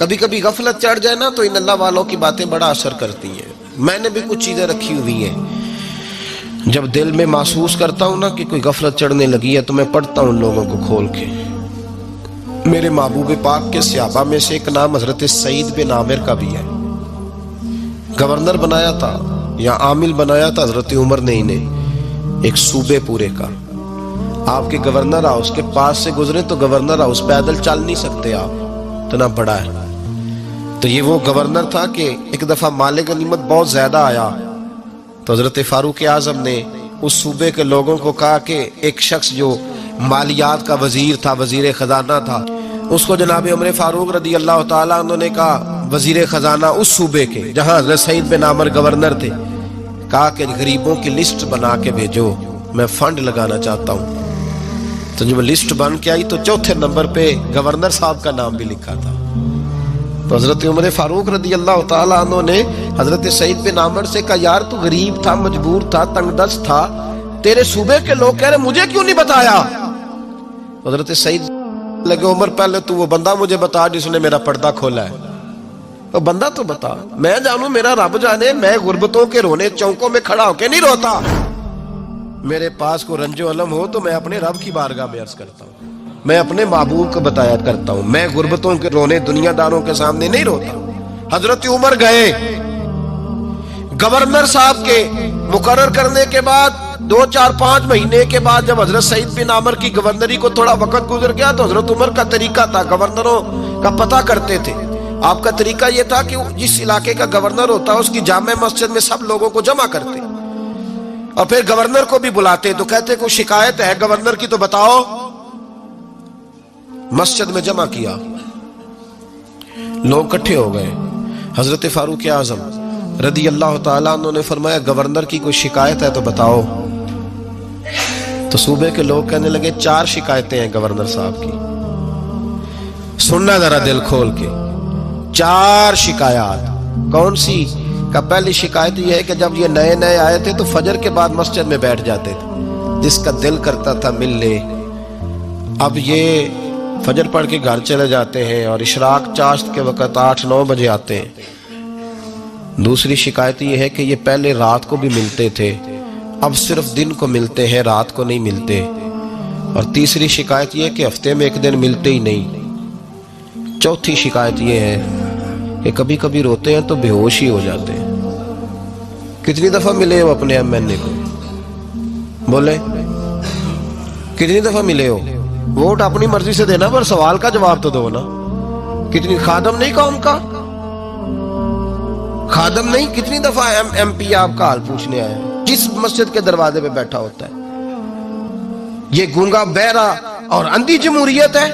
کبھی کبھی غفلت چڑھ جائے نا تو ان اللہ والوں کی باتیں بڑا اثر کرتی ہیں. میں نے بھی کچھ چیزیں رکھی ہوئی ہیں، جب دل میں محسوس کرتا ہوں نا کہ کوئی غفلت چڑھنے لگی ہے تو میں پڑھتا ہوں لوگوں کو کھول کے. میرے محبوب پاک کے صحابہ میں سے ایک نام حضرت سعید بن عامر کا بھی ہے. گورنر بنایا تھا یا عامل بنایا تھا حضرت عمر نے انہیں ایک صوبے پورے کا. آپ کے گورنر ہاؤس کے پاس سے گزرے تو گورنر ہاؤس پیدل چل نہیں سکتے آپ، اتنا بڑا ہے. تو یہ وہ گورنر تھا کہ ایک دفعہ مال غنیمت بہت زیادہ آیا تو حضرت فاروق اعظم نے اس صوبے کے لوگوں کو کہا کہ ایک شخص جو مالیات کا وزیر تھا، وزیر خزانہ تھا، اس کو جناب عمر فاروق رضی اللہ تعالیٰ عنہ نے کہا وزیر خزانہ اس صوبے کے جہاں حضرت سعید بن عامر گورنر تھے، کہا کہ غریبوں کی لسٹ بنا کے بھیجو، میں فنڈ لگانا چاہتا ہوں. تو جب لسٹ بن کے آئی تو چوتھے نمبر پہ گورنر صاحب کا نام بھی لکھا تھا. تو حضرت عمر فاروق رضی اللہ تعالیٰ عنہ نے حضرت سعید بن عامر سے کہا یار تو غریب تھا، مجبور تھا، تنگ دست تھا، تیرے صوبے کے لوگ کہہ رہے مجھے کیوں نہیں بتایا؟ حضرت سعید لگے عمر پہلے تو وہ بندہ مجھے بتا جس نے میرا پردہ کھولا ہے. وہ بندہ تو بتا، میں جانوں میرا رب جانے، میں غربتوں کے رونے چوکوں میں کھڑا ہو کے نہیں روتا. میرے پاس کو رنج و علم ہو تو میں اپنے رب کی بارگاہ میں عرض کرتا ہوں، میں اپنے محبوب کو بتایا کرتا ہوں، میں غربتوں کے رونے دنیا داروں کے سامنے نہیں روتا. حضرت عمر گئے گورنر صاحب کے مقرر کرنے کے بعد 2-4-5 مہینے کے بعد جب حضرت سعید بن عامر کی گورنری کو تھوڑا وقت گزر گیا تو حضرت عمر کا طریقہ تھا، گورنروں کا پتہ کرتے تھے. آپ کا طریقہ یہ تھا کہ جس علاقے کا گورنر ہوتا اس کی جامع مسجد میں سب لوگوں کو جمع کرتے اور پھر گورنر کو بھی بلاتے تو کہتے کوئی شکایت ہے گورنر کی تو بتاؤ. مسجد میں جمع کیا، لوگ اکٹھے ہو گئے. حضرت فاروق اعظم رضی اللہ تعالیٰ عنہ نے فرمایا گورنر کی کوئی شکایت ہے تو بتاؤ. تو صوبے کے لوگ کہنے لگے 4 شکایتیں ہیں گورنر صاحب کی. سننا ذرا دل کھول کے، 4 شکایات. کون سی؟ کہ پہلی شکایت یہ ہے کہ جب یہ نئے نئے آئے تھے تو فجر کے بعد مسجد میں بیٹھ جاتے تھے، جس کا دل کرتا تھا مل لے. اب یہ فجر پڑھ کے گھر چلے جاتے ہیں اور اشراق چاشت کے وقت 8-9 بجے آتے ہیں. دوسری شکایت یہ ہے کہ یہ پہلے رات کو بھی ملتے تھے، اب صرف دن کو ملتے ہیں، رات کو نہیں ملتے. اور تیسری شکایت یہ ہے کہ ہفتے میں ایک دن ملتے ہی نہیں. چوتھی شکایت یہ ہے کہ کبھی کبھی روتے ہیں تو بے ہوش ہی ہو جاتے ہیں. کتنی دفعہ ملے ہو اپنے ایم این اے کو؟ بولے کتنی دفعہ ملے ہو؟ ووٹ اپنی مرضی سے دینا پر سوال کا جواب تو دو نا. کتنی خادم نہیں قوم کا؟ خادم نہیں، کتنی دفعہ ایم پی آپ کا حال پوچھنے آئے جس مسجد کے دروازے پہ بیٹھا ہوتا ہے؟ یہ گونگا بہرا اور اندھی جمہوریت ہے.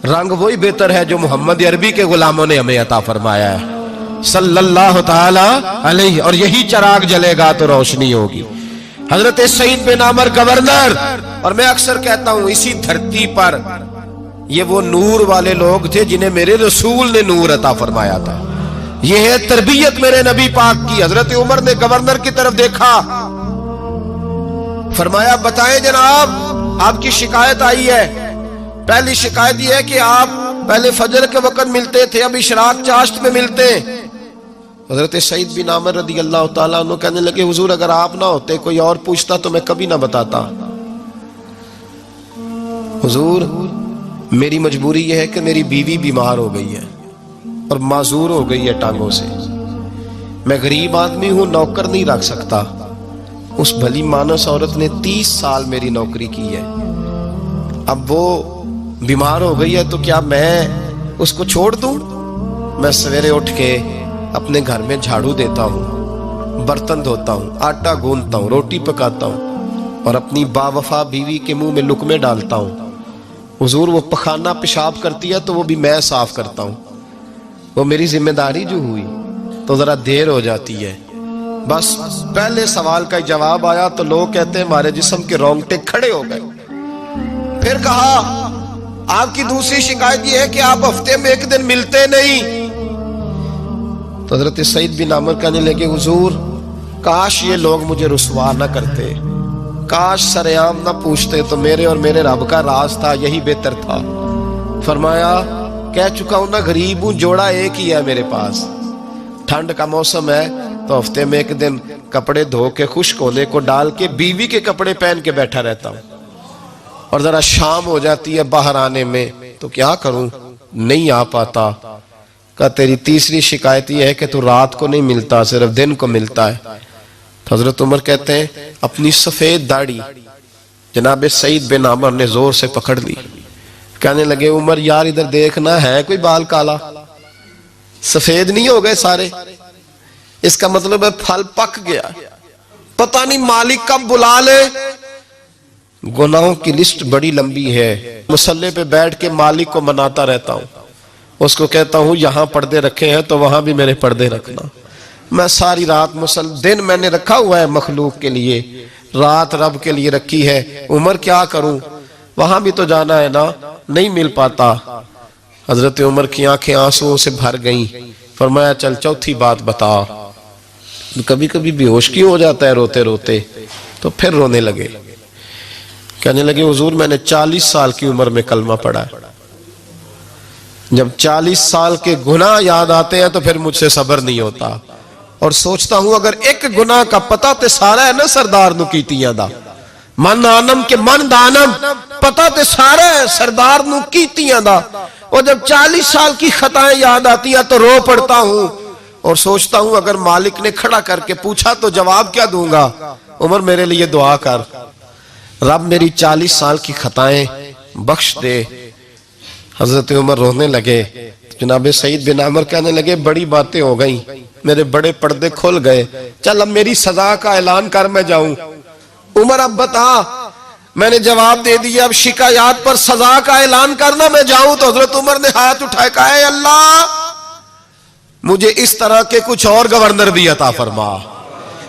رنگ وہی بہتر ہے جو محمد عربی کے غلاموں نے ہمیں عطا فرمایا ہے صلی اللہ تعالی علیہ، اور یہی چراغ جلے گا تو روشنی ہوگی. حضرت سعید بن عامر گورنر، اور میں اکثر کہتا ہوں اسی دھرتی پر یہ وہ نور والے لوگ تھے جنہیں میرے رسول نے نور عطا فرمایا تھا. یہ ہے تربیت میرے نبی پاک کی. حضرت عمر نے گورنر کی طرف دیکھا، فرمایا بتائیں جناب آپ کی شکایت آئی ہے. پہلی شکایت یہ ہے کہ آپ پہلے فجر کے وقت ملتے تھے، اب اشراق چاشت میں ملتے ہیں. حضرت سعید بن عامر رضی اللہ تعالیٰ عنہ کہنے لگے حضور اگر آپ نہ ہوتے کوئی اور پوچھتا تو میں کبھی نہ بتاتا. حضور میری مجبوری یہ ہے کہ میری بیوی بیمار ہو گئی ہے اور معذور ہو گئی ہے ٹانگوں سے. میں غریب آدمی ہوں، نوکر نہیں رکھ سکتا. اس بھلی مانس عورت نے 30 سال میری نوکری کی ہے، اب وہ بیمار ہو گئی ہے تو کیا میں اس کو چھوڑ دوں؟ میں سویرے اٹھ کے اپنے گھر میں جھاڑو دیتا ہوں، برتن دھوتا ہوں، آٹا گوندتا ہوں، روٹی پکاتا ہوں اور اپنی باوفا بیوی کے منہ میں لقمے ڈالتا ہوں. حضور وہ پخانہ پیشاب کرتی ہے تو وہ بھی میں صاف کرتا ہوں. وہ میری ذمہ داری جو ہوئی تو ذرا دیر ہو جاتی ہے. بس پہلے سوال کا جواب آیا تو لوگ کہتے ہیں ہمارے جسم کے رونگٹے کھڑے ہو گئے. پھر کہا آپ کی دوسری شکایت یہ ہے کہ آپ ہفتے میں ایک دن ملتے نہیں. تو حضرت سعید بن عامر کہنے لگے حضور کاش یہ لوگ مجھے رسوا نہ کرتے، کاش سرعام نہ پوچھتے تو میرے اور میرے رب کا راز تھا، یہی بہتر تھا. فرمایا کہہ چکا ہوں نا غریب ہوں, جوڑا ایک ہی ہے میرے پاس. ٹھنڈ کا موسم ہے تو ہفتے میں ایک دن کپڑے دھو کے خشک ہونے کو ڈال کے بیوی کے کپڑے پہن کے بیٹھا رہتا ہوں, اور ذرا شام ہو جاتی ہے باہر آنے میں تو کیا کروں, نہیں آ پاتا. کہا تیری تیسری شکایت یہ ہے کہ تو رات کو نہیں ملتا, صرف دن کو ملتا ہے. تو حضرت عمر کہتے ہیں اپنی سفید داڑھی جناب سعید بن عمر نے زور سے پکڑ لی. کہنے لگے عمر یار ادھر دیکھنا ہے کوئی بال کالا, سفید نہیں ہو گئے سارے, اس کا مطلب ہے پھل پک گیا, پتہ نہیں مالک کب بلا لے. گناہوں کی لسٹ بڑی لمبی ہے. مصلی پہ بیٹھ کے مالک کو مناتا رہتا ہوں, اس کو کہتا ہوں یہاں پردے رکھے ہیں تو وہاں بھی میرے پردے رکھنا. میں ساری رات دن میں نے رکھا ہوا ہے مخلوق کے لیے, رات رب کے لیے رکھی ہے. عمر کیا کروں, وہاں بھی تو جانا ہے نا, نہیں مل پاتا. حضرت عمر کی آنکھیں آنسوؤں سے بھر گئیں. فرمایا چل چوتھی بات بتا. کبھی کبھی بے ہوش کیوں ہو جاتا ہے روتے روتے, تو پھر رونے لگے. کہنے لگے حضور میں نے 40 سال کی عمر میں کلمہ پڑھا ہے. جب 40 سال کے گناہ یاد آتے ہیں تو پھر مجھ سے صبر نہیں ہوتا, اور سوچتا ہوں اگر ایک گناہ کا پتہ تے سارا ہے نا سردار نو کیتیاں دا, من آنم کے من دانم, پتہ تے سارا ہے سردار نو کیتیاں دا. اور جب 40 سال کی خطائیں یاد آتی ہیں تو رو پڑتا ہوں, اور سوچتا ہوں اگر مالک نے کھڑا کر کے پوچھا تو جواب کیا دوں گا. عمر میرے لیے دعا کر, رب میری 40 سال کی خطائیں بخش دے. حضرت عمر رونے لگے. جناب سعید بن عمر کہنے لگے بڑی باتیں ہو گئیں, میرے بڑے پردے کھل گئے, چل اب میری سزا کا اعلان کر میں جاؤں. عمر اب بتا, میں نے جواب دے دیا, اب شکایات پر سزا کا اعلان کرنا میں جاؤں. تو حضرت عمر نے ہاتھ اٹھائے کہا اے اللہ مجھے اس طرح کے کچھ اور گورنر بھی عطا فرما.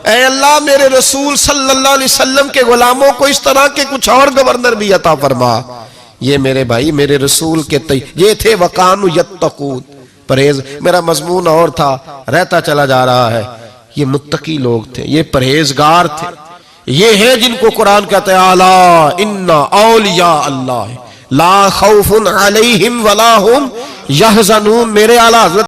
اے اللہ میرے رسول صلی اللہ علیہ وسلم کے غلاموں کو اس طرح کے کچھ اور گورنر بھی عطا فرما. یہ میرے بھائی میرے رسول کے یہ تھے وَقَانُوا يَتَّقُونَ, پرہیز. میرا مضمون اور تھا, رہتا چلا جا رہا ہے. یہ متقی لوگ تھے, یہ پرہیزگار تھے, یہ ہیں جن کو قرآن کہتا ہے الا ان اولیاء اللہ لا خوف علیہم ولا هم یحزنون. میرے اعلیٰ حضرت